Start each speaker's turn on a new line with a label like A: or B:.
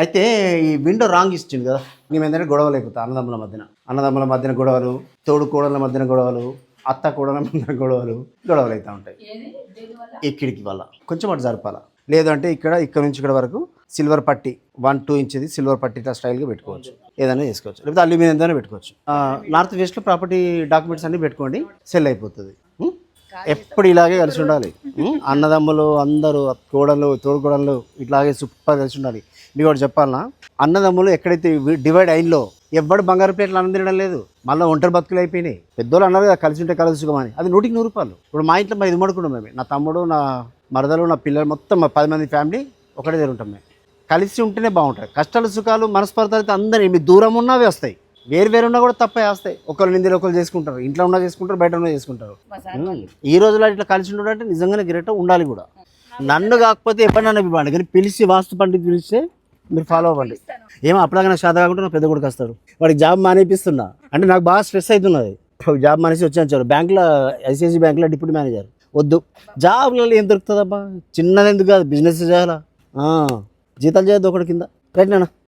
A: అయితే ఈ window wrong ఇచ్చింది కదా, మేము ఏంటంటే గొడవలు అయిపోతాయి అన్నదమ్ముల మధ్యన గొడవలు, తోడు కోడల మధ్యన గొడవలు, అత్త కోడల మధ్యన గొడవలు అవుతూ ఉంటాయి. ఈ కిటికీ వల్ల కొంచెం అటు జరపాల. లేదంటే ఇక్కడ నుంచి ఇక్కడ వరకు సిల్వర్ పట్టి 1-2 ఇంచుది సిల్వర్ పట్టి ఇట్లా స్టైల్గా పెట్టుకోవచ్చు, ఏదైనా చేసుకోవచ్చు, లేకపోతే అల్యూమినియంతోనే పెట్టుకోవచ్చు. నార్త్ వెస్ట్లో ప్రాపర్టీ డాక్యుమెంట్స్ అన్నీ పెట్టుకోండి, సెల్ అయిపోతుంది. ఎప్పుడు ఇలాగే కలిసి ఉండాలి. అన్నదమ్ములు అందరూ తోడుకోడళ్ళు ఇట్లాగే సూపర్ కలిసి ఉండాలి. మీకు ఒకటి చెప్పాలన్నా, అన్నదమ్ములు ఎక్కడైతే డివైడ్ అయిందో ఎవ్వడు బంగారు ప్లేట్లు అన్నం తినడం లేదు, మళ్ళీ ఒంటరి బతుకులు అయిపోయినాయి. పెద్దోళ్ళు అన్నారు కదా కలిసి ఉంటే కలిసి సుఖమని, అది 100కి 100 రూపాయలు. ఇప్పుడు మా ఇంట్లో 5 మడుకుంటాం మేము, నా తమ్ముడు, నా మరదలు, నా పిల్లలు, మొత్తం 10 మంది ఫ్యామిలీ ఒకటే దగ్గర ఉంటాం మేము. కలిసి ఉంటేనే బాగుంటుంది. కష్టాలు సుఖాలు మనస్పర్ధలు అయితే అందరూ మీ దూరం ఉన్నవి వస్తాయి, వేరు ఉన్నా కూడా తప్పే వస్తాయి. ఒకరు నిందలు ఒకరు చేసుకుంటారు, ఇంట్లో ఉన్నా చేసుకుంటారు, బయట ఉన్నా చేసుకుంటారు. ఈ రోజులో ఇట్లా కలిసి ఉండడం నిజంగానే గ్రేట్, ఉండాలి కూడా. నన్ను కాకపోతే ఎప్పుడన్నా ఇవ్వండి, కానీ పిలిచి వాస్తు పండిత్ పిలిస్తే మీరు ఫాలో అవ్వండి. ఏమో అప్పటిదాకా నాకు శాత కాకుండా నా పెద్ద కొడుకు వస్తాడు, వాడికి జాబ్ మానేపిస్తున్నా అంటే నాకు బాగా స్ట్రెస్ అవుతున్నది. జాబ్ మానేసి వచ్చాను బ్యాంకులో, ఐసిఐసి బ్యాంకులో డిప్యూటీ మేనేజర్. వద్దు, జాబ్లలో ఏం దొరుకుతుందబ్బా, చిన్నది ఎందుకు కాదు, బిజినెస్ చేయాలా, జీతాలు చేయొద్దు ఒకటి కింద. రైట్ నాన్న.